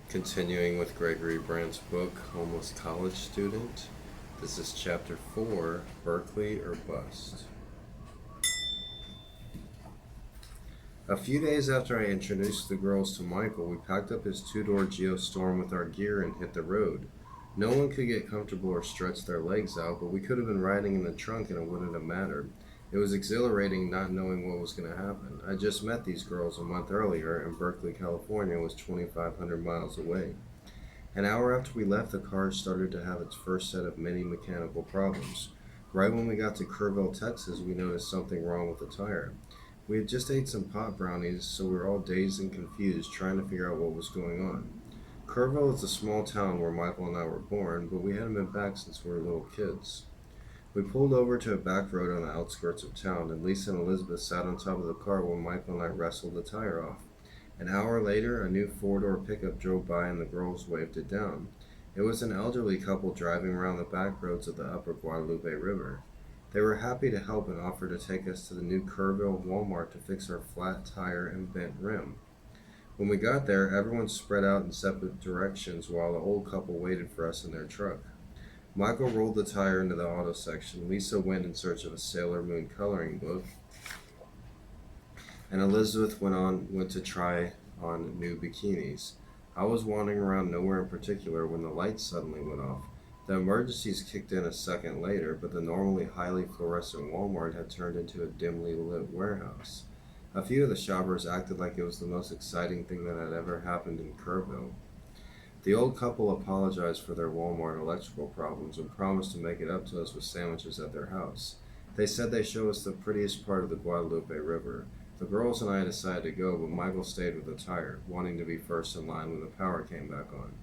Continuing with Gregory Brandt's book, Homeless College Student. This is Chapter 4, Berkeley or Bust. A few days after I introduced the girls to Michael, we packed up his two-door Geostorm with our gear and hit the road. No one could get comfortable or stretch their legs out, but we could have been riding in the trunk and it wouldn't have mattered. It was exhilarating not knowing what was going to happen. I just met these girls a month earlier, and Berkeley, California was 2,500 miles away. An hour after we left, the car started to have its first set of many mechanical problems. Right when we got to Kerrville, Texas, we noticed something wrong with the tire. We had just ate some pot brownies, so we were all dazed and confused, trying to figure out what was going on. Kerrville is a small town where Michael and I were born, but we hadn't been back since we were little kids. We pulled over to a back road on the outskirts of town, and Lisa and Elizabeth sat on top of the car while Michael and I wrestled the tire off. An hour later, a new four-door pickup drove by and the girls waved it down. It was an elderly couple driving around the back roads of the upper Guadalupe River. They were happy to help and offered to take us to the new Kerrville Walmart to fix our flat tire and bent rim. When we got there, everyone spread out in separate directions while the old couple waited for us in their truck. Michael rolled the tire into the auto section. Lisa went in search of a Sailor Moon coloring book, and Elizabeth went to try on new bikinis. I was wandering around nowhere in particular when the lights suddenly went off. The emergencies kicked in a second later, but the normally highly fluorescent Walmart had turned into a dimly lit warehouse. A few of the shoppers acted like it was the most exciting thing that had ever happened in Kerrville. The old couple apologized for their Walmart electrical problems and promised to make it up to us with sandwiches at their house. They said they'd show us the prettiest part of the Guadalupe River. The girls and I decided to go, but Michael stayed with the tire, wanting to be first in line when the power came back on.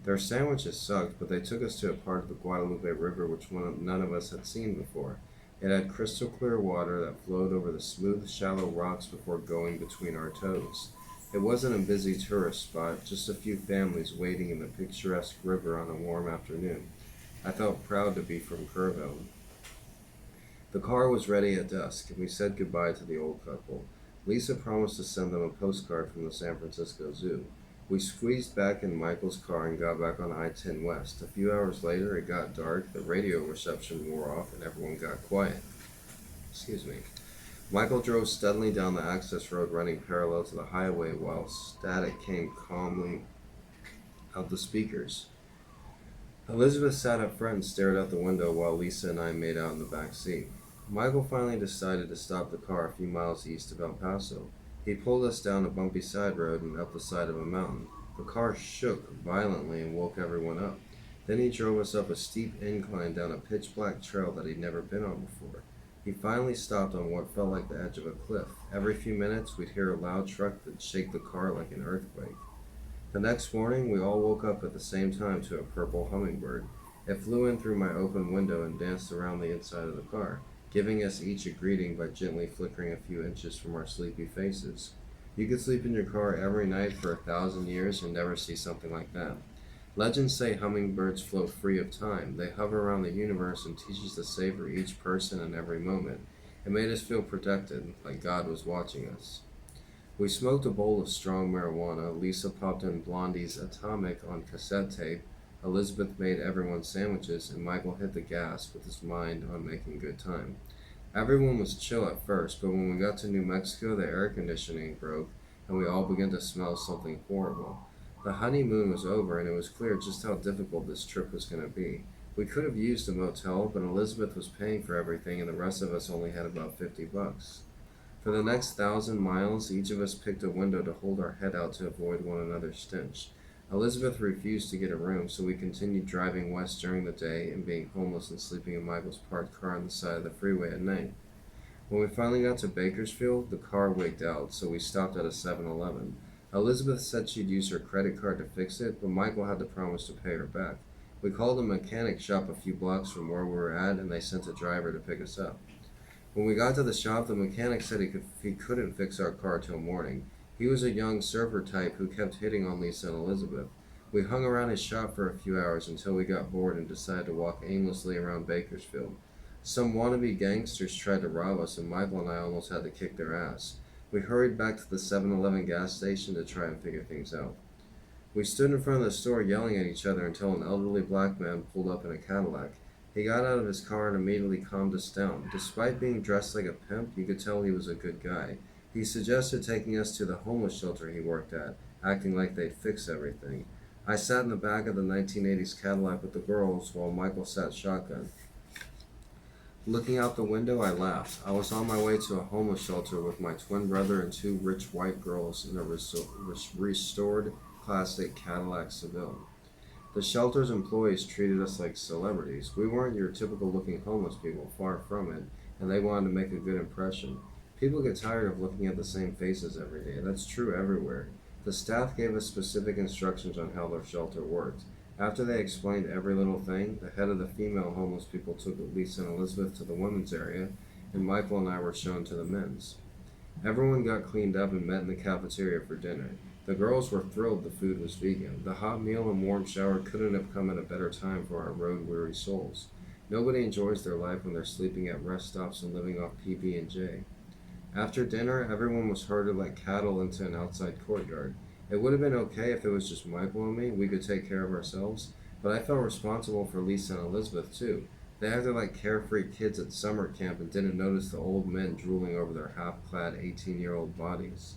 Their sandwiches sucked, but they took us to a part of the Guadalupe River which none of us had seen before. It had crystal clear water that flowed over the smooth, shallow rocks before going between our toes. It wasn't a busy tourist spot, just a few families waiting in the picturesque river on a warm afternoon. I felt proud to be from Kerrville. The car was ready at dusk, and we said goodbye to the old couple. Lisa promised to send them a postcard from the San Francisco Zoo. We squeezed back in Michael's car and got back on I-10 West. A few hours later, it got dark, the radio reception wore off, and everyone got quiet. Michael drove steadily down the access road running parallel to the highway while static came calmly out the speakers. Elizabeth sat up front and stared out the window while Lisa and I made out in the back seat. Michael finally decided to stop the car a few miles east of El Paso. He pulled us down a bumpy side road and up the side of a mountain. The car shook violently and woke everyone up. Then he drove us up a steep incline down a pitch-black trail that he'd never been on before. He finally stopped on what felt like the edge of a cliff. Every few minutes, we'd hear a loud truck that'd shake the car like an earthquake. The next morning, we all woke up at the same time to a purple hummingbird. It flew in through my open window and danced around the inside of the car, giving us each a greeting by gently flickering a few inches from our sleepy faces. You could sleep in your car every night for 1,000 years and never see something like that. Legends say hummingbirds float free of time. They hover around the universe and teach us to savor each person and every moment. It made us feel protected, like God was watching us. We smoked a bowl of strong marijuana. Lisa popped in Blondie's Atomic on cassette tape. Elizabeth made everyone sandwiches, and Michael hit the gas with his mind on making good time. Everyone was chill at first, but when we got to New Mexico, the air conditioning broke, and we all began to smell something horrible. The honeymoon was over, and it was clear just how difficult this trip was going to be. We could have used a motel, but Elizabeth was paying for everything, and the rest of us only had about $50. For the next 1,000 miles, each of us picked a window to hold our head out to avoid one another's stench. Elizabeth refused to get a room, so we continued driving west during the day and being homeless and sleeping in Michael's parked car on the side of the freeway at night. When we finally got to Bakersfield, the car wigged out, so we stopped at a 7-Eleven. Elizabeth said she'd use her credit card to fix it, but Michael had to promise to pay her back. We called a mechanic shop a few blocks from where we were at, and they sent a driver to pick us up. When we got to the shop, the mechanic said he couldn't fix our car till morning. He was a young surfer type who kept hitting on Lisa and Elizabeth. We hung around his shop for a few hours until we got bored and decided to walk aimlessly around Bakersfield. Some wannabe gangsters tried to rob us, and Michael and I almost had to kick their ass. We hurried back to the 7-Eleven gas station to try and figure things out. We stood in front of the store yelling at each other until an elderly black man pulled up in a Cadillac. He got out of his car and immediately calmed us down. Despite being dressed like a pimp, you could tell he was a good guy. He suggested taking us to the homeless shelter he worked at, acting like they'd fix everything. I sat in the back of the 1980s Cadillac with the girls while Michael sat shotgun. Looking out the window, I laughed. I was on my way to a homeless shelter with my twin brother and two rich white girls in a restored classic Cadillac Seville. The shelter's employees treated us like celebrities. We weren't your typical looking homeless people, far from it, and they wanted to make a good impression. People get tired of looking at the same faces every day. That's true everywhere. The staff gave us specific instructions on how their shelter worked. After they explained every little thing, the head of the female homeless people took Lisa and Elizabeth to the women's area, and Michael and I were shown to the men's. Everyone got cleaned up and met in the cafeteria for dinner. The girls were thrilled the food was vegan. The hot meal and warm shower couldn't have come at a better time for our road-weary souls. Nobody enjoys their life when they're sleeping at rest stops and living off PB&J. After dinner, everyone was herded like cattle into an outside courtyard. It would have been okay if it was just Michael and me. We could take care of ourselves. But I felt responsible for Lisa and Elizabeth, too. They acted like carefree kids at summer camp and didn't notice the old men drooling over their half-clad 18-year-old bodies.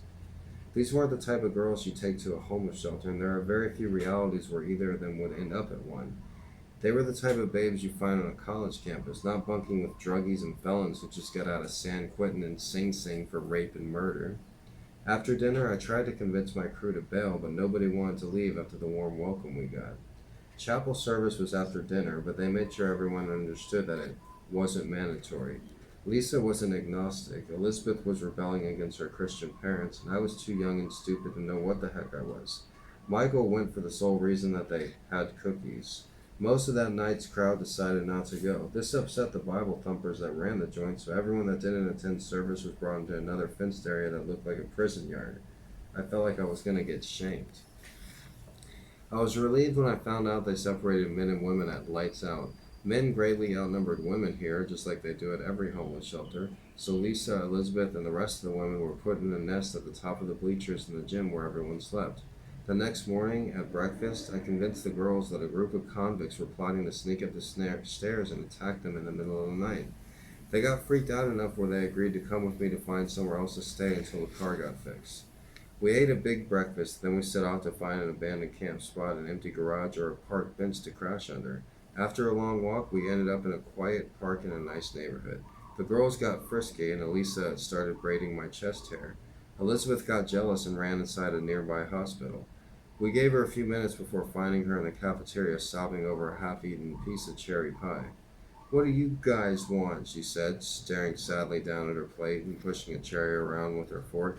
These weren't the type of girls you take to a homeless shelter, and there are very few realities where either of them would end up at one. They were the type of babes you find on a college campus, not bunking with druggies and felons who just got out of San Quentin and Sing Sing for rape and murder. After dinner, I tried to convince my crew to bail, but nobody wanted to leave after the warm welcome we got. Chapel service was after dinner, but they made sure everyone understood that it wasn't mandatory. Lisa was an agnostic, Elizabeth was rebelling against her Christian parents, and I was too young and stupid to know what the heck I was. Michael went for the sole reason that they had cookies. Most of that night's crowd decided not to go. This upset the Bible thumpers that ran the joint, so everyone that didn't attend service was brought into another fenced area that looked like a prison yard. I felt like I was going to get shanked. I was relieved when I found out they separated men and women at lights out. Men greatly outnumbered women here, just like they do at every homeless shelter, so Lisa, Elizabeth, and the rest of the women were put in a nest at the top of the bleachers in the gym where everyone slept. The next morning, at breakfast, I convinced the girls that a group of convicts were plotting to sneak up the stairs and attack them in the middle of the night. They got freaked out enough where they agreed to come with me to find somewhere else to stay until the car got fixed. We ate a big breakfast, then we set off to find an abandoned camp spot, an empty garage, or a park bench to crash under. After a long walk, we ended up in a quiet park in a nice neighborhood. The girls got frisky, and Elisa started braiding my chest hair. Elizabeth got jealous and ran inside a nearby hospital. We gave her a few minutes before finding her in the cafeteria sobbing over a half-eaten piece of cherry pie. "What do you guys want?" she said, staring sadly down at her plate and pushing a cherry around with her fork.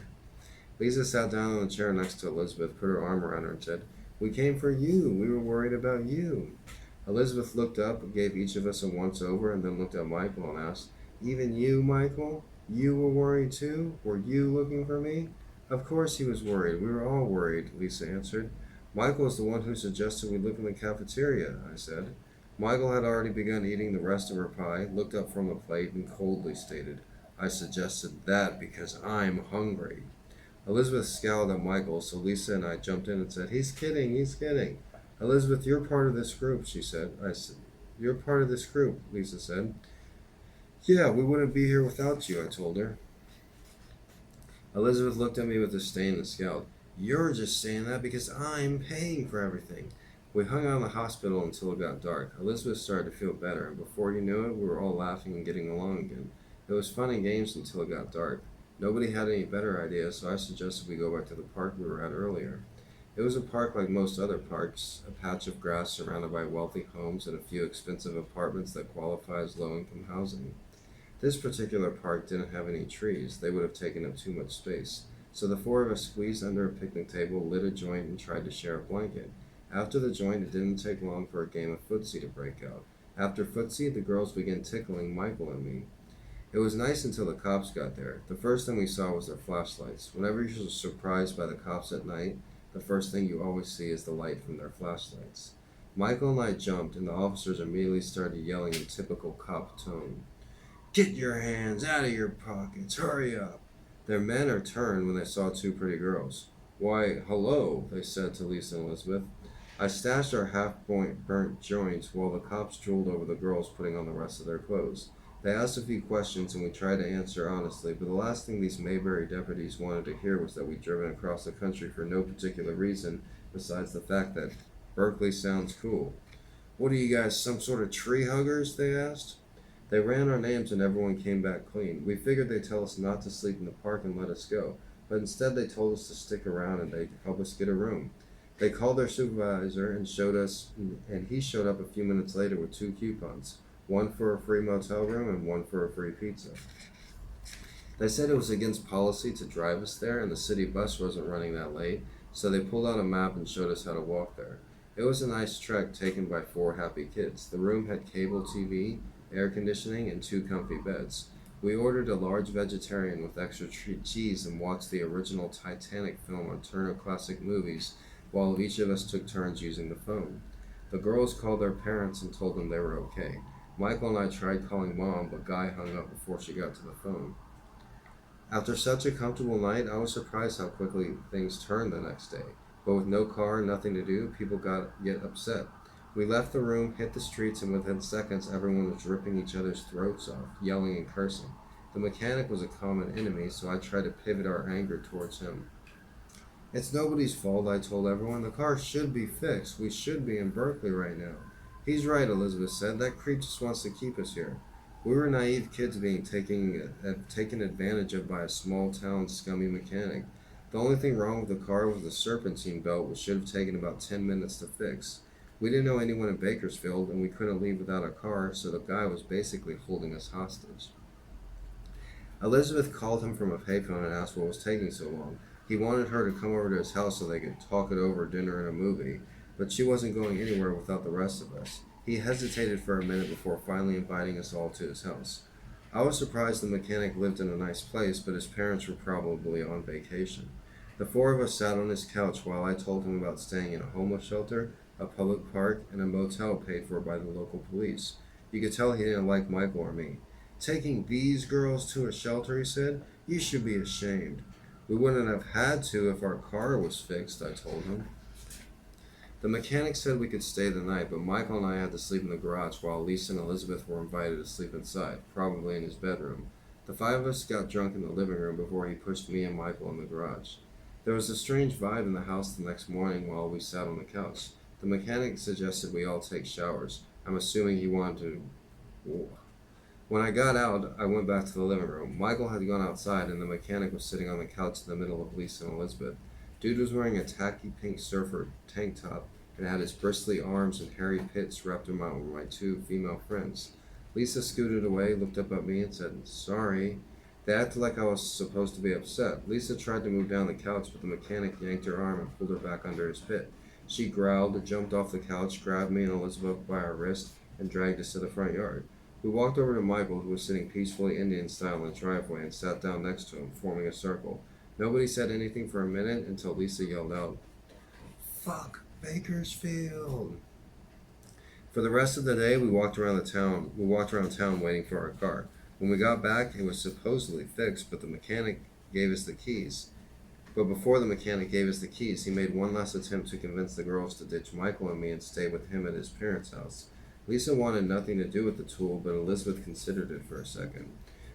Lisa sat down on the chair next to Elizabeth, put her arm around her, and said, "We came for you. We were worried about you." Elizabeth looked up, gave each of us a once-over, and then looked at Michael and asked, "Even you, Michael? You were worried too? Were you looking for me?" "Of course he was worried. We were all worried," Lisa answered. "Michael is the one who suggested we live in the cafeteria," I said. Michael had already begun eating the rest of her pie, looked up from the plate, and coldly stated, "I suggested that because I'm hungry." Elizabeth scowled at Michael, so Lisa and I jumped in and said, "He's kidding, he's kidding." "Elizabeth, you're part of this group," she said. I said, "You're part of this group," Lisa said. "Yeah, we wouldn't be here without you," I told her. Elizabeth looked at me with disdain and scowled. "You're just saying that because I'm paying for everything." We hung out in the hospital until it got dark. Elizabeth started to feel better, and before you knew it, we were all laughing and getting along again. It was fun and games until it got dark. Nobody had any better ideas, so I suggested we go back to the park we were at earlier. It was a park like most other parks, a patch of grass surrounded by wealthy homes and a few expensive apartments that qualify as low-income housing. This particular park didn't have any trees. They would have taken up too much space. So the four of us squeezed under a picnic table, lit a joint, and tried to share a blanket. After the joint, it didn't take long for a game of footsie to break out. After footsie, the girls began tickling Michael and me. It was nice until the cops got there. The first thing we saw was their flashlights. Whenever you're surprised by the cops at night, the first thing you always see is the light from their flashlights. Michael and I jumped, and the officers immediately started yelling in typical cop tone. "Get your hands out of your pockets! Hurry up!" Their men turned when they saw two pretty girls. Why, hello, they said to Lisa and Elizabeth. I stashed our half-burnt joints while the cops drooled over the girls putting on the rest of their clothes. They asked a few questions and we tried to answer honestly, but the last thing these Mayberry deputies wanted to hear was that we'd driven across the country for no particular reason besides the fact that Berkeley sounds cool. What are you guys, some sort of tree huggers? They asked. They ran our names and everyone came back clean. We figured they'd tell us not to sleep in the park and let us go, but instead they told us to stick around and they'd help us get a room. They called their supervisor and he showed up a few minutes later with two coupons, one for a free motel room and one for a free pizza. They said it was against policy to drive us there and the city bus wasn't running that late, so they pulled out a map and showed us how to walk there. It was a nice trek taken by four happy kids. The room had cable TV, air conditioning, and two comfy beds. We ordered a large vegetarian with extra cheese and watched the original Titanic film on Turner Classic Movies while each of us took turns using the phone. The girls called their parents and told them they were okay. Michael and I tried calling Mom, but Guy hung up before she got to the phone. After such a comfortable night, I was surprised how quickly things turned the next day. But with no car and nothing to do, people get upset. We left the room, hit the streets, and within seconds everyone was ripping each other's throats off, yelling and cursing. The mechanic was a common enemy, so I tried to pivot our anger towards him. It's nobody's fault, I told everyone. The car should be fixed. We should be in Berkeley right now. He's right, Elizabeth said. That creep just wants to keep us here. We were naive kids being taken advantage of by a small-town scummy mechanic. The only thing wrong with the car was the serpentine belt, which should have taken about 10 minutes to fix. We didn't know anyone in Bakersfield, and we couldn't leave without a car, so the guy was basically holding us hostage. Elizabeth called him from a payphone and asked what was taking so long. He wanted her to come over to his house so they could talk it over, dinner and a movie, but she wasn't going anywhere without the rest of us. He hesitated for a minute before finally inviting us all to his house. I was surprised the mechanic lived in a nice place, but his parents were probably on vacation. The four of us sat on his couch while I told him about staying in a homeless shelter, a public park, and a motel paid for by the local police. You could tell he didn't like Michael or me. Taking these girls to a shelter, he said. You should be ashamed. We wouldn't have had to if our car was fixed, I told him. The mechanic said we could stay the night, but Michael and I had to sleep in the garage while Lisa and Elizabeth were invited to sleep inside, probably in his bedroom. The five of us got drunk in the living room before he pushed me and Michael in the garage. There was a strange vibe in the house the next morning while we sat on the couch. The mechanic suggested we all take showers. I'm assuming he wanted to. When I got out, I went back to the living room. Michael had gone outside, and the mechanic was sitting on the couch in the middle of Lisa and Elizabeth. Dude was wearing a tacky pink surfer tank top and had his bristly arms and hairy pits wrapped around my two female friends. Lisa scooted away, looked up at me, and said, "Sorry." They acted like I was supposed to be upset. Lisa tried to move down the couch, but the mechanic yanked her arm and pulled her back under his pit. She growled, jumped off the couch, grabbed me and Elizabeth by our wrist, and dragged us to the front yard. We walked over to Michael, who was sitting peacefully Indian style in the driveway, and sat down next to him, forming a circle. Nobody said anything for a minute until Lisa yelled out, "Fuck Bakersfield!" For the rest of the day, we walked around town waiting for our car. When we got back, it was supposedly fixed, but before the mechanic gave us the keys, he made one last attempt to convince the girls to ditch Michael and me and stay with him at his parents' house. Lisa wanted nothing to do with the tool, but Elizabeth considered it for a second.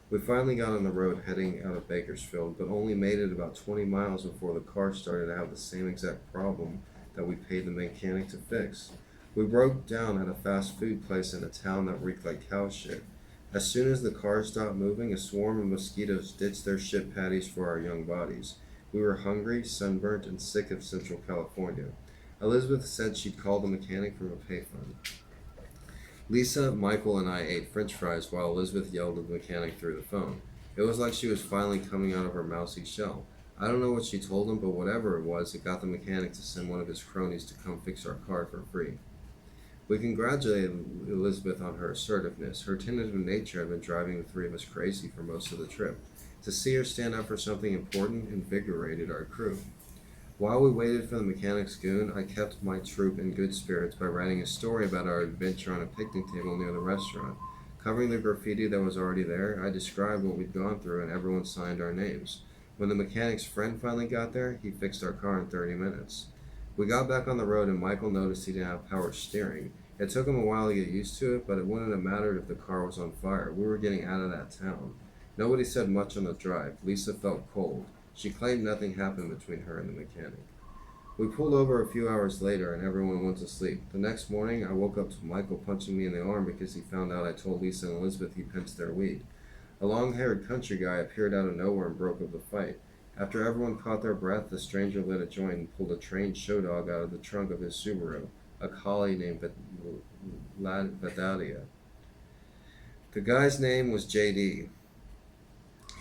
We finally got on the road heading out of Bakersfield, but only made it about 20 miles before the car started to have the same exact problem that we paid the mechanic to fix. We broke down at a fast food place in a town that reeked like cow shit. As soon as the car stopped moving, a swarm of mosquitoes ditched their shit patties for our young bodies. We were hungry, sunburnt, and sick of Central California. Elizabeth said she'd call the mechanic from a payphone. Lisa, Michael, and I ate french fries while Elizabeth yelled at the mechanic through the phone. It was like she was finally coming out of her mousy shell. I don't know what she told him, but whatever it was, it got the mechanic to send one of his cronies to come fix our car for free. We congratulated Elizabeth on her assertiveness. Her tentative nature had been driving the three of us crazy for most of the trip. To see her stand up for something important invigorated our crew. While we waited for the mechanic's goon, I kept my troop in good spirits by writing a story about our adventure on a picnic table near the restaurant. Covering the graffiti that was already there, I described what we'd gone through and everyone signed our names. When the mechanic's friend finally got there, he fixed our car in 30 minutes. We got back on the road and Michael noticed he didn't have power steering. It took him a while to get used to it, but it wouldn't have mattered if the car was on fire. We were getting out of that town. Nobody said much on the drive. Lisa felt cold. She claimed nothing happened between her and the mechanic. We pulled over a few hours later and everyone went to sleep. The next morning, I woke up to Michael punching me in the arm because he found out I told Lisa and Elizabeth he pinched their weed. A long-haired country guy appeared out of nowhere and broke up the fight. After everyone caught their breath, the stranger lit a joint and pulled a trained show dog out of the trunk of his Subaru, a collie named Vidalia. The guy's name was J.D.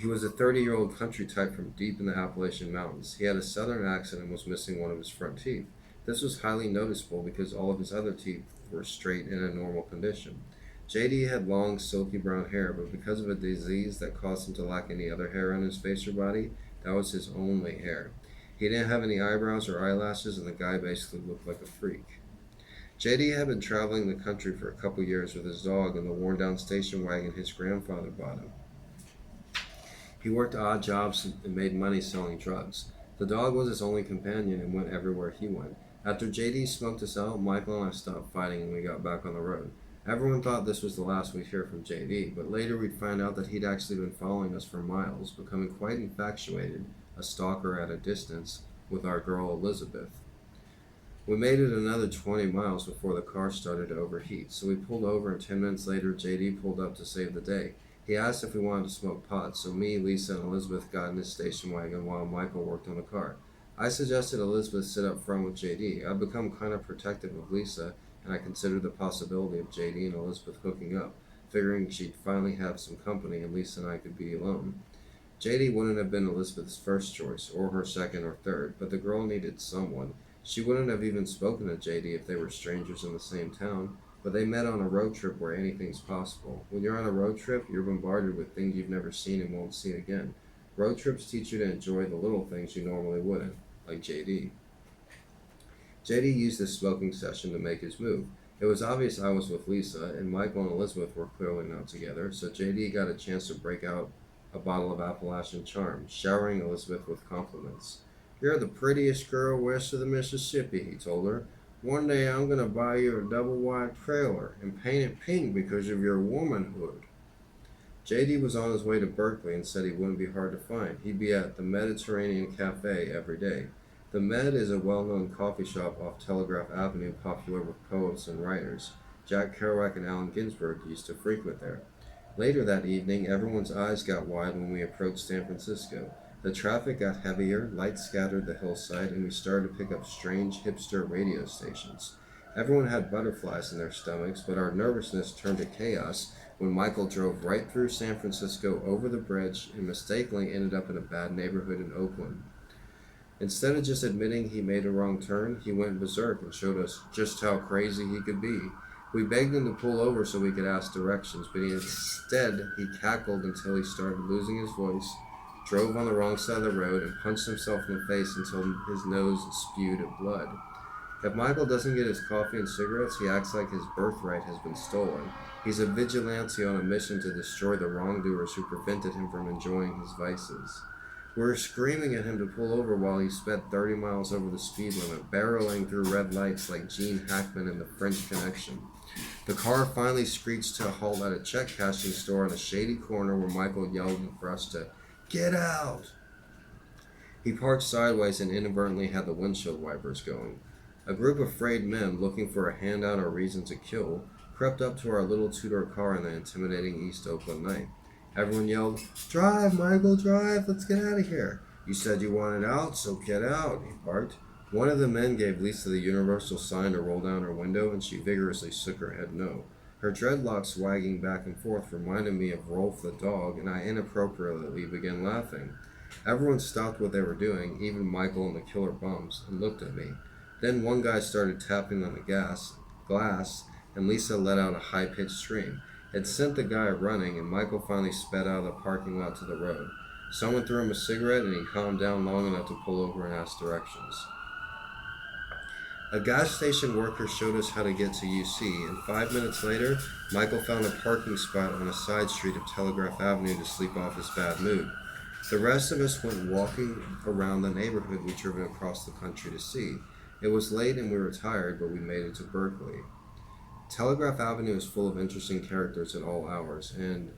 He was a 30-year-old country type from deep in the Appalachian Mountains. He had a southern accent and was missing one of his front teeth. This was highly noticeable because all of his other teeth were straight in a normal condition. J.D. had long, silky brown hair, but because of a disease that caused him to lack any other hair on his face or body, that was his only hair. He didn't have any eyebrows or eyelashes, and the guy basically looked like a freak. J.D. had been traveling the country for a couple years with his dog in the worn-down station wagon his grandfather bought him. He worked odd jobs and made money selling drugs. The dog was his only companion and went everywhere he went. After J.D. smoked us out, Michael and I stopped fighting and we got back on the road. Everyone thought this was the last we'd hear from J.D., but later we'd find out that he'd actually been following us for miles, becoming quite infatuated, a stalker at a distance, with our girl Elizabeth. We made it another 20 miles before the car started to overheat, so we pulled over and 10 minutes later J.D. pulled up to save the day. He asked if we wanted to smoke pot, so me, Lisa, and Elizabeth got in his station wagon while Michael worked on the car. I suggested Elizabeth sit up front with J.D. I'd become kind of protective of Lisa, and I considered the possibility of J.D. and Elizabeth hooking up, figuring she'd finally have some company and Lisa and I could be alone. J.D. wouldn't have been Elizabeth's first choice, or her second or third, but the girl needed someone. She wouldn't have even spoken to J.D. if they were strangers in the same town, but they met on a road trip where anything's possible. When you're on a road trip, you're bombarded with things you've never seen and won't see again. Road trips teach you to enjoy the little things you normally wouldn't, like J.D. J.D. used this smoking session to make his move. It was obvious I was with Lisa, and Michael and Elizabeth were clearly not together, so J.D. got a chance to break out a bottle of Appalachian Charm, showering Elizabeth with compliments. "You're the prettiest girl west of the Mississippi," he told her. "One day I'm going to buy you a double-wide trailer and paint it pink because of your womanhood." J.D. was on his way to Berkeley and said he wouldn't be hard to find. He'd be at the Mediterranean Cafe every day. The Med is a well-known coffee shop off Telegraph Avenue popular with poets and writers. Jack Kerouac and Allen Ginsberg used to frequent there. Later that evening, everyone's eyes got wide when we approached San Francisco. The traffic got heavier, lights scattered the hillside, and we started to pick up strange hipster radio stations. Everyone had butterflies in their stomachs, but our nervousness turned to chaos when Michael drove right through San Francisco over the bridge and mistakenly ended up in a bad neighborhood in Oakland. Instead of just admitting he made a wrong turn, he went berserk and showed us just how crazy he could be. We begged him to pull over so we could ask directions, but instead he cackled until he started losing his voice, drove on the wrong side of the road, and punched himself in the face until his nose spewed blood. If Michael doesn't get his coffee and cigarettes, he acts like his birthright has been stolen. He's a vigilante on a mission to destroy the wrongdoers who prevented him from enjoying his vices. We were screaming at him to pull over while he sped 30 miles over the speed limit, barreling through red lights like Gene Hackman in The French Connection. The car finally screeched to a halt at a check cashing store in a shady corner where Michael yelled for us to "Get out!" He parked sideways and inadvertently had the windshield wipers going. A group of frayed men looking for a handout or reason to kill crept up to our little two-door car in the intimidating East Oakland night. Everyone yelled, "Drive, Michael, drive, let's get out of here. You said you wanted out, so get out," he barked. One of the men gave Lisa the universal sign to roll down her window, and she vigorously shook her head no. Her dreadlocks wagging back and forth reminded me of Rolf the dog, and I inappropriately began laughing. Everyone stopped what they were doing, even Michael and the killer bums, and looked at me. Then one guy started tapping on the glass, and Lisa let out a high-pitched scream. It sent the guy running, and Michael finally sped out of the parking lot to the road. Someone threw him a cigarette, and he calmed down long enough to pull over and ask directions. A gas station worker showed us how to get to UC, and 5 minutes later, Michael found a parking spot on a side street of Telegraph Avenue to sleep off his bad mood. The rest of us went walking around the neighborhood we'd driven across the country to see. It was late and we were tired, but we made it to Berkeley. Telegraph Avenue is full of interesting characters at all hours, and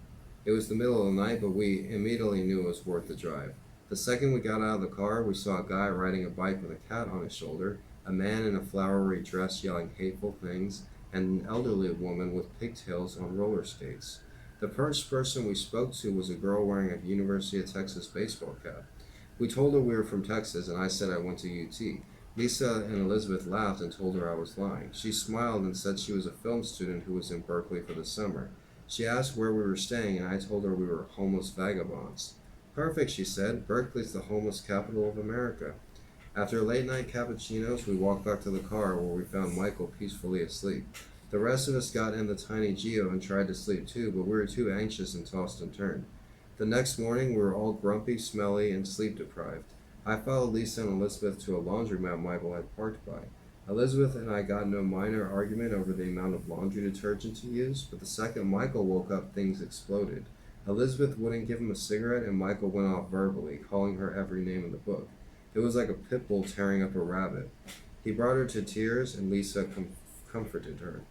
it was the middle of the night, but we immediately knew it was worth the drive. The second we got out of the car, we saw a guy riding a bike with a cat on his shoulder, a man in a flowery dress yelling hateful things, and an elderly woman with pigtails on roller skates. The first person we spoke to was a girl wearing a University of Texas baseball cap. We told her we were from Texas, and I said I went to UT. Lisa and Elizabeth laughed and told her I was lying. She smiled and said she was a film student who was in Berkeley for the summer. She asked where we were staying, and I told her we were homeless vagabonds. Perfect, she said. Berkeley's the homeless capital of America. After late-night cappuccinos, we walked back to the car where we found Michael peacefully asleep. The rest of us got in the tiny Geo and tried to sleep too, but we were too anxious and tossed and turned. The next morning, we were all grumpy, smelly, and sleep-deprived. I followed Lisa and Elizabeth to a laundromat Michael had parked by. Elizabeth and I got in a minor argument over the amount of laundry detergent to use, but the second Michael woke up, things exploded. Elizabeth wouldn't give him a cigarette, and Michael went off verbally, calling her every name in the book. It was like a pit bull tearing up a rabbit. He brought her to tears, and Lisa comforted her.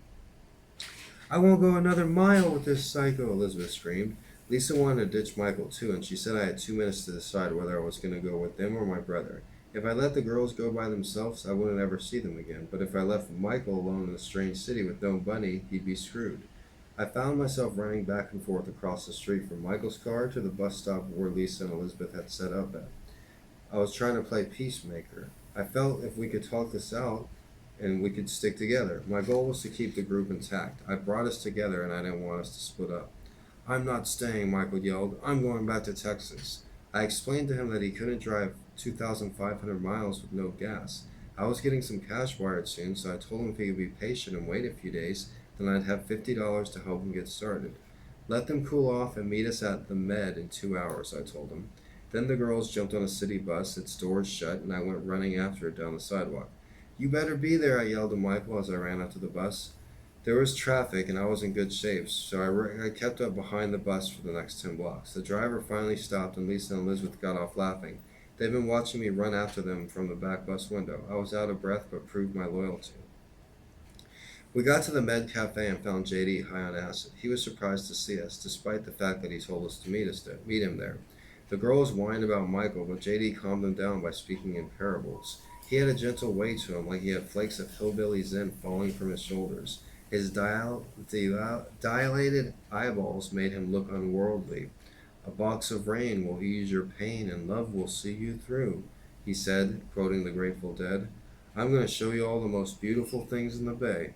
I won't go another mile with this psycho, Elizabeth screamed. Lisa wanted to ditch Michael too, and she said I had 2 minutes to decide whether I was going to go with them or my brother. If I let the girls go by themselves, I wouldn't ever see them again, but if I left Michael alone in a strange city with no bunny, he'd be screwed. I found myself running back and forth across the street from Michael's car to the bus stop where Lisa and Elizabeth had set up at. I was trying to play peacemaker. I felt if we could talk this out, and we could stick together. My goal was to keep the group intact. I brought us together, and I didn't want us to split up. I'm not staying, Michael yelled. I'm going back to Texas. I explained to him that he couldn't drive 2,500 miles with no gas. I was getting some cash wired soon, so I told him if he could be patient and wait a few days, then I'd have $50 to help him get started. Let them cool off and meet us at the Med in 2 hours, I told him. Then the girls jumped on a city bus, its doors shut, and I went running after it down the sidewalk. You better be there, I yelled to Michael as I ran up to the bus. There was traffic, and I was in good shape, so I kept up behind the bus for the next 10 blocks. The driver finally stopped, and Lisa and Elizabeth got off laughing. They'd been watching me run after them from the back bus window. I was out of breath, but proved my loyalty. We got to the Med Cafe and found JD high on acid. He was surprised to see us, despite the fact that he told us to meet him there. The girls whined about Michael, but JD calmed them down by speaking in parables. He had a gentle way to him, like he had flakes of hillbilly zen falling from his shoulders. His dilated eyeballs made him look unworldly. A box of rain will ease your pain, and love will see you through, he said, quoting the Grateful Dead. I'm going to show you all the most beautiful things in the Bay.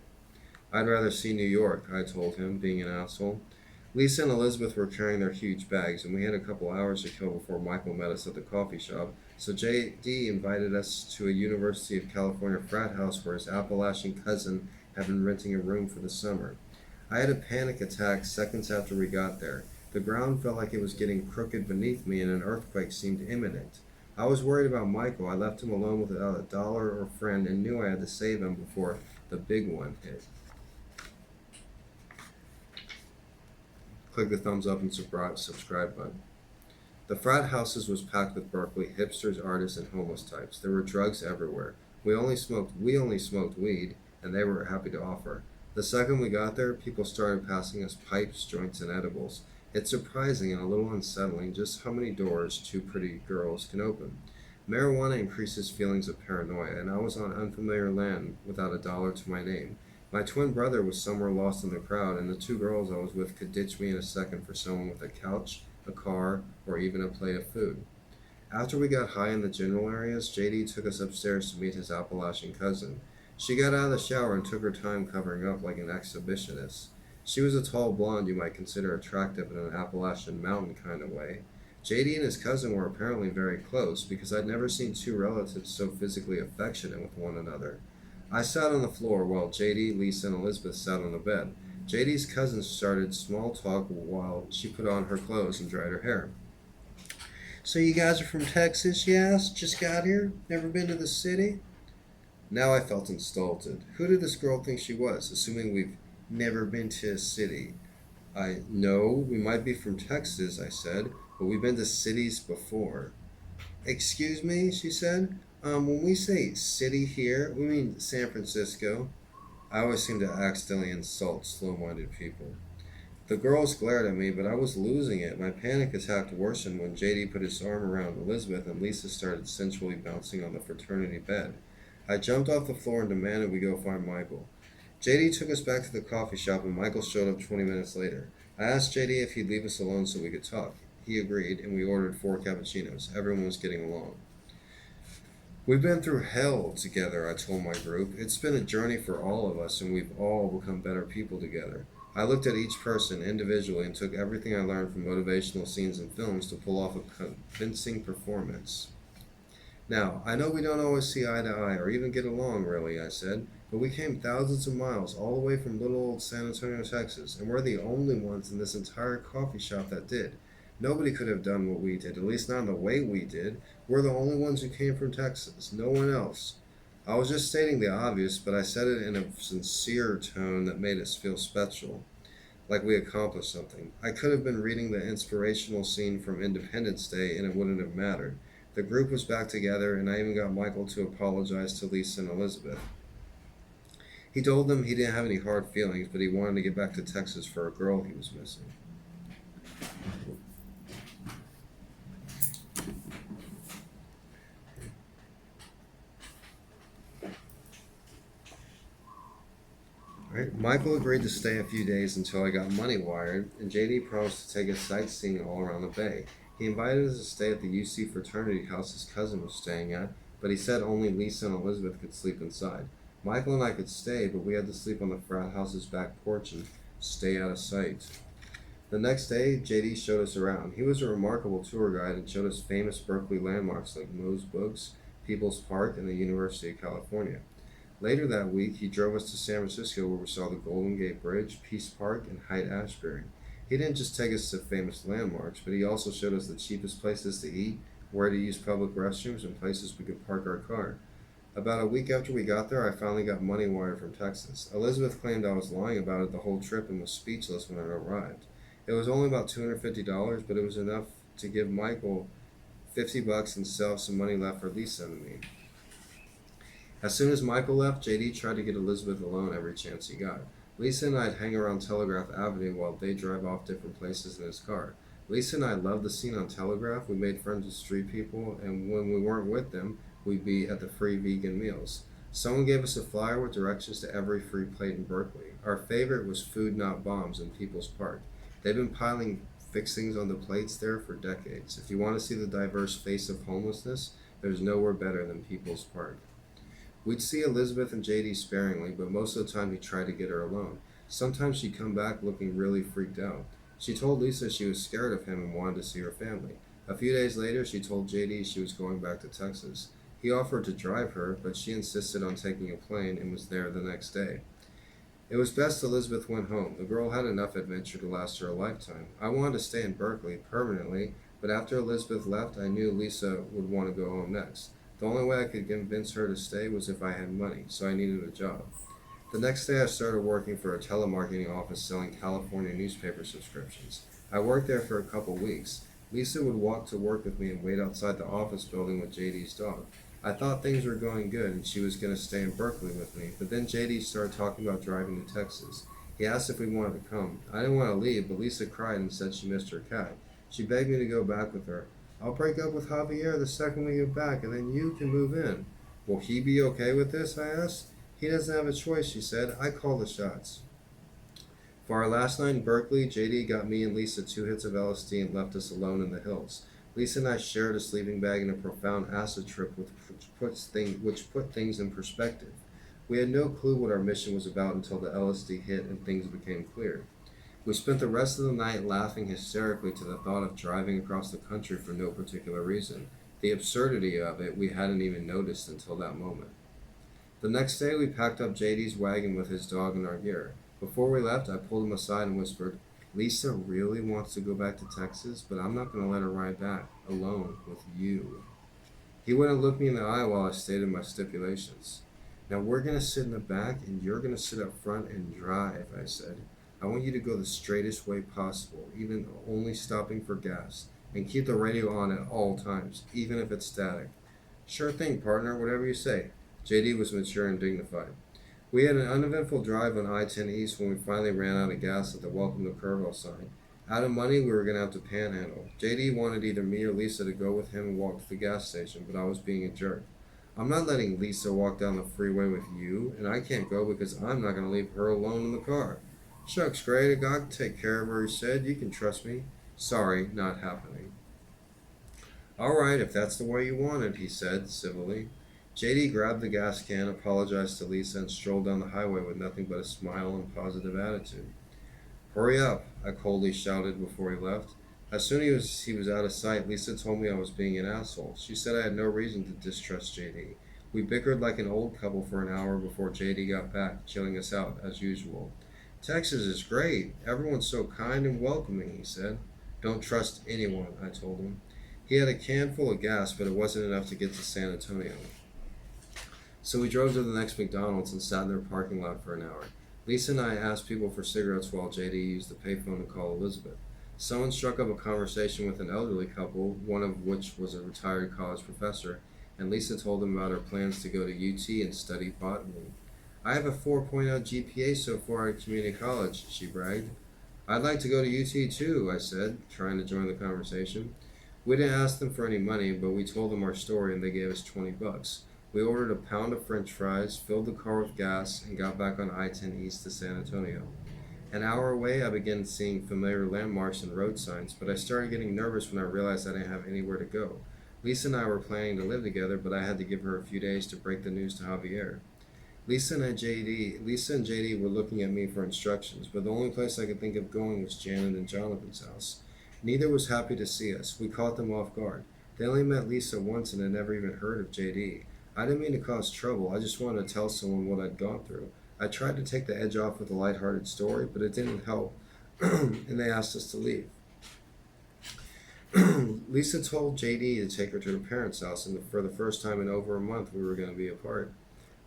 I'd rather see New York, I told him, being an asshole. Lisa and Elizabeth were carrying their huge bags, and we had a couple hours to kill before Michael met us at the coffee shop, so JD invited us to a University of California frat house where his Appalachian cousin had been renting a room for the summer. I had a panic attack seconds after we got there. The ground felt like it was getting crooked beneath me, and an earthquake seemed imminent. I was worried about Michael. I left him alone without a dollar or friend and knew I had to save him before the big one hit. Click the thumbs up and subscribe button. The frat houses was packed with Berkeley hipsters, artists, and homeless types. There were drugs everywhere. We only smoked weed, and they were happy to offer. The second we got there, people started passing us pipes, joints, and edibles. It's surprising and a little unsettling just how many doors two pretty girls can open. Marijuana increases feelings of paranoia, and I was on unfamiliar land without a dollar to my name. My twin brother was somewhere lost in the crowd, and the two girls I was with could ditch me in a second for someone with a couch, a car, or even a plate of food. After we got high in the general areas, JD took us upstairs to meet his Appalachian cousin. She got out of the shower and took her time covering up like an exhibitionist. She was a tall blonde you might consider attractive in an Appalachian mountain kind of way. JD and his cousin were apparently very close because I'd never seen two relatives so physically affectionate with one another. I sat on the floor while JD, Lisa, and Elizabeth sat on the bed. JD's cousin started small talk while she put on her clothes and dried her hair. So you guys are from Texas, she asked? Just got here? Never been to the city? Now I felt insulted. Who did this girl think she was, assuming we've never been to a city? No, we might be from Texas, I said, but we've been to cities before. Excuse me, she said. When we say city here, we mean San Francisco. I always seem to accidentally insult slow-minded people. The girls glared at me, but I was losing it. My panic attack worsened when JD put his arm around Elizabeth and Lisa started sensually bouncing on the fraternity bed. I jumped off the floor and demanded we go find Michael. JD took us back to the coffee shop and Michael showed up 20 minutes later. I asked JD if he'd leave us alone so we could talk. He agreed, and we ordered 4 cappuccinos. Everyone was getting along. We've been through hell together, I told my group. It's been a journey for all of us, and we've all become better people together. I looked at each person individually and took everything I learned from motivational scenes and films to pull off a convincing performance. Now, I know we don't always see eye to eye or even get along, really, I said, but we came thousands of miles all the way from little old San Antonio, Texas, and we're the only ones in this entire coffee shop that did. Nobody could have done what we did, at least not in the way we did. We're the only ones who came from Texas, no one else. I was just stating the obvious, but I said it in a sincere tone that made us feel special, like we accomplished something. I could have been reading the inspirational scene from Independence Day and it wouldn't have mattered. The group was back together, and I even got Michael to apologize to Lisa and Elizabeth. He told them he didn't have any hard feelings, but he wanted to get back to Texas for a girl he was missing. Right. Michael agreed to stay a few days until I got money wired, and JD promised to take us sightseeing all around the bay. He invited us to stay at the UC fraternity house his cousin was staying at, but he said only Lisa and Elizabeth could sleep inside. Michael and I could stay, but we had to sleep on the frat house's back porch and stay out of sight. The next day, JD showed us around. He was a remarkable tour guide and showed us famous Berkeley landmarks like Moe's Books, People's Park, and the University of California. Later that week, he drove us to San Francisco where we saw the Golden Gate Bridge, Peace Park, and Haight-Ashbury. He didn't just take us to famous landmarks, but he also showed us the cheapest places to eat, where to use public restrooms, and places we could park our car. About a week after we got there, I finally got money wired from Texas. Elizabeth claimed I was lying about it the whole trip and was speechless when I arrived. It was only about $250, but it was enough to give Michael $50 and still have some money left for Lisa and me. As soon as Michael left, JD tried to get Elizabeth alone every chance he got. Lisa and I'd hang around Telegraph Avenue while they drive off different places in his car. Lisa and I loved the scene on Telegraph. We made friends with street people, and when we weren't with them, we'd be at the free vegan meals. Someone gave us a flyer with directions to every free plate in Berkeley. Our favorite was Food Not Bombs in People's Park. They've been piling fixings on the plates there for decades. If you want to see the diverse face of homelessness, there's nowhere better than People's Park. We'd see Elizabeth and JD sparingly, but most of the time he tried to get her alone. Sometimes she'd come back looking really freaked out. She told Lisa she was scared of him and wanted to see her family. A few days later, she told JD she was going back to Texas. He offered to drive her, but she insisted on taking a plane and was there the next day. It was best Elizabeth went home. The girl had enough adventure to last her a lifetime. I wanted to stay in Berkeley permanently, but after Elizabeth left, I knew Lisa would want to go home next. The only way I could convince her to stay was if I had money, so I needed a job. The next day I started working for a telemarketing office selling California newspaper subscriptions. I worked there for a couple weeks. Lisa would walk to work with me and wait outside the office building with JD's dog. I thought things were going good and she was going to stay in Berkeley with me, but then JD started talking about driving to Texas. He asked if we wanted to come. I didn't want to leave, but Lisa cried and said she missed her cat. She begged me to go back with her. I'll break up with Javier the second we get back, and then you can move in. Will he be okay with this? I asked. He doesn't have a choice, she said. I call the shots. For our last night in Berkeley, JD got me and Lisa 2 hits of LSD and left us alone in the hills. Lisa and I shared a sleeping bag and a profound acid trip which put things in perspective. We had no clue what our mission was about until the LSD hit and things became clear. We spent the rest of the night laughing hysterically to the thought of driving across the country for no particular reason. The absurdity of it we hadn't even noticed until that moment. The next day we packed up JD's wagon with his dog and our gear. Before we left, I pulled him aside and whispered, Lisa really wants to go back to Texas, but I'm not going to let her ride back, alone, with you. He wouldn't look me in the eye while I stated my stipulations. Now we're going to sit in the back and you're going to sit up front and drive, I said. I want you to go the straightest way possible, even only stopping for gas. and keep the radio on at all times, even if it's static. Sure thing, partner, whatever you say. JD was mature and dignified. We had an uneventful drive on I-10 East when we finally ran out of gas at the Welcome to Kerrville sign. Out of money, we were going to have to panhandle. JD wanted either me or Lisa to go with him and walk to the gas station, but I was being a jerk. I'm not letting Lisa walk down the freeway with you, and I can't go because I'm not going to leave her alone in the car. Shucks, Greg, God can take care of her, he said. You can trust me. Sorry, not happening. All right, if that's the way you want it, he said, civilly. JD grabbed the gas can, apologized to Lisa, and strolled down the highway with nothing but a smile and positive attitude. Hurry up, I coldly shouted before he left. As soon as he was out of sight, Lisa told me I was being an asshole. She said I had no reason to distrust JD. We bickered like an old couple for an hour before JD got back, chilling us out as usual. Texas is great. Everyone's so kind and welcoming, he said. Don't trust anyone, I told him. He had a can full of gas, but it wasn't enough to get to San Antonio. So we drove to the next McDonald's and sat in their parking lot for an hour. Lisa and I asked people for cigarettes while JD used the payphone to call Elizabeth. Someone struck up a conversation with an elderly couple, one of which was a retired college professor, and Lisa told them about her plans to go to UT and study botany. I have a 4.0 GPA so far at community college, she bragged. I'd like to go to UT too, I said, trying to join the conversation. We didn't ask them for any money, but we told them our story and they gave us $20. We ordered a pound of french fries, filled the car with gas, and got back on I-10 East to San Antonio. An hour away, I began seeing familiar landmarks and road signs, but I started getting nervous when I realized I didn't have anywhere to go. Lisa and I were planning to live together, but I had to give her a few days to break the news to Javier. Lisa and JD were looking at me for instructions, but the only place I could think of going was Janet and Jonathan's house. Neither was happy to see us. We caught them off guard. They only met Lisa once and had never even heard of JD. I didn't mean to cause trouble. I just wanted to tell someone what I'd gone through. I tried to take the edge off with a lighthearted story, but it didn't help, and they asked us to leave. Lisa told JD to take her to her parents' house, and for the first time in over a month, we were going to be apart.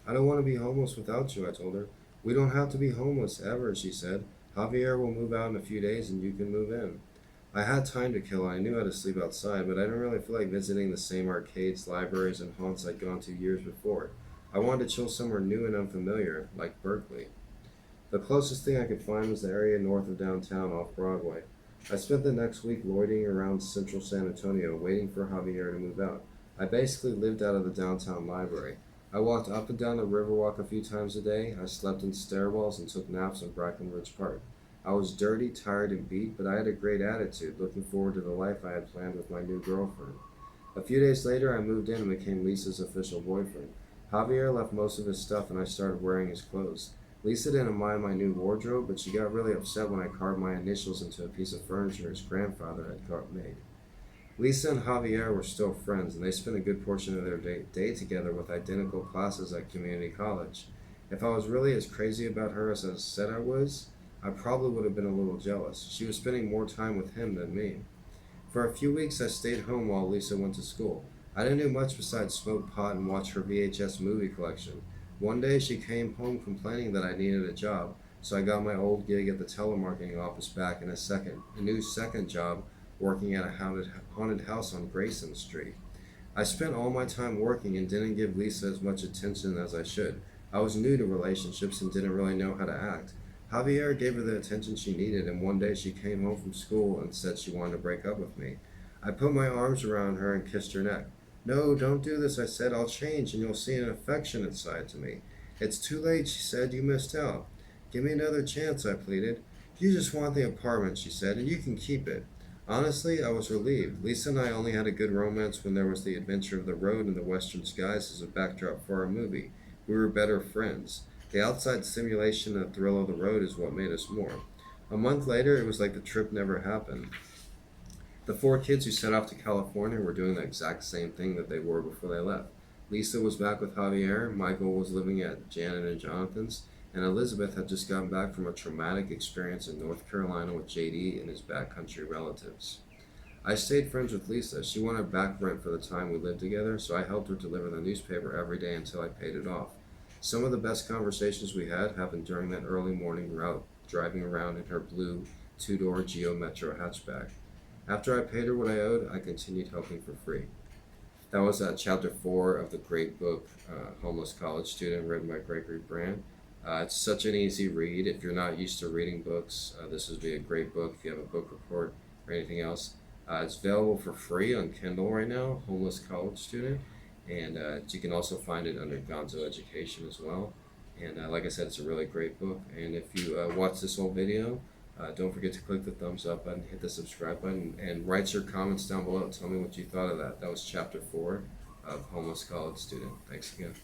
I don't want to be homeless without you, I told her. We don't have to be homeless ever, she said. Javier will move out in a few days, and you can move in. I had time to kill. I knew how to sleep outside, but I didn't really feel like visiting the same arcades, libraries, and haunts I'd gone to years before. I wanted to chill somewhere new and unfamiliar, like Berkeley. The closest thing I could find was the area north of downtown off Broadway. I spent the next week loitering around central San Antonio, waiting for Javier to move out. I basically lived out of the downtown library. I walked up and down the Riverwalk a few times a day. I slept in stairwells and took naps in Brackenridge Park. I was dirty, tired, and beat, but I had a great attitude, looking forward to the life I had planned with my new girlfriend. A few days later, I moved in and became Lisa's official boyfriend. Javier left most of his stuff and I started wearing his clothes. Lisa didn't mind my new wardrobe, but she got really upset when I carved my initials into a piece of furniture his grandfather had made. Lisa and Javier were still friends, and they spent a good portion of their day together with identical classes at community college. If I was really as crazy about her as I said I was, I probably would have been a little jealous. She was spending more time with him than me. For a few weeks, I stayed home while Lisa went to school. I didn't do much besides smoke pot and watch her VHS movie collection. One day, she came home complaining that I needed a job, so I got my old gig at the telemarketing office back and a new second job working at a haunted house on Grayson Street. I spent all my time working and didn't give Lisa as much attention as I should. I was new to relationships and didn't really know how to act. Javier gave her the attention she needed, and one day she came home from school and said she wanted to break up with me. I put my arms around her and kissed her neck. No, don't do this, I said. I'll change and you'll see an affectionate side to me. It's too late, she said. You missed out. Give me another chance, I pleaded. You just want the apartment, she said, and you can keep it. Honestly, I was relieved. Lisa and I only had a good romance when there was the adventure of the road and the western skies as a backdrop for our movie. We were better friends. The outside stimulation and the thrill of the road is what made us more. A month later, it was like the trip never happened. The 4 kids who set off to California were doing the exact same thing that they were before they left. Lisa was back with Javier, Michael was living at Janet and Jonathan's, and Elizabeth had just gotten back from a traumatic experience in North Carolina with JD and his backcountry relatives. I stayed friends with Lisa. She wanted back rent for the time we lived together, so I helped her deliver the newspaper every day until I paid it off. Some of the best conversations we had happened during that early morning route, driving around in her blue 2-door Geo Metro hatchback. After I paid her what I owed, I continued helping for free. That was chapter 4 of the great book, Homeless College Student, written by Gregory Brandt. It's such an easy read. If you're not used to reading books, this would be a great book if you have a book report or anything else. It's available for free on Kindle right now, Homeless College Student, and you can also find it under Gonzo Education as well. And like I said, it's a really great book. And if you watch this whole video, don't forget to click the thumbs up button, hit the subscribe button, and write your comments down below. Tell me what you thought of that. That was chapter 4 of Homeless College Student. Thanks again.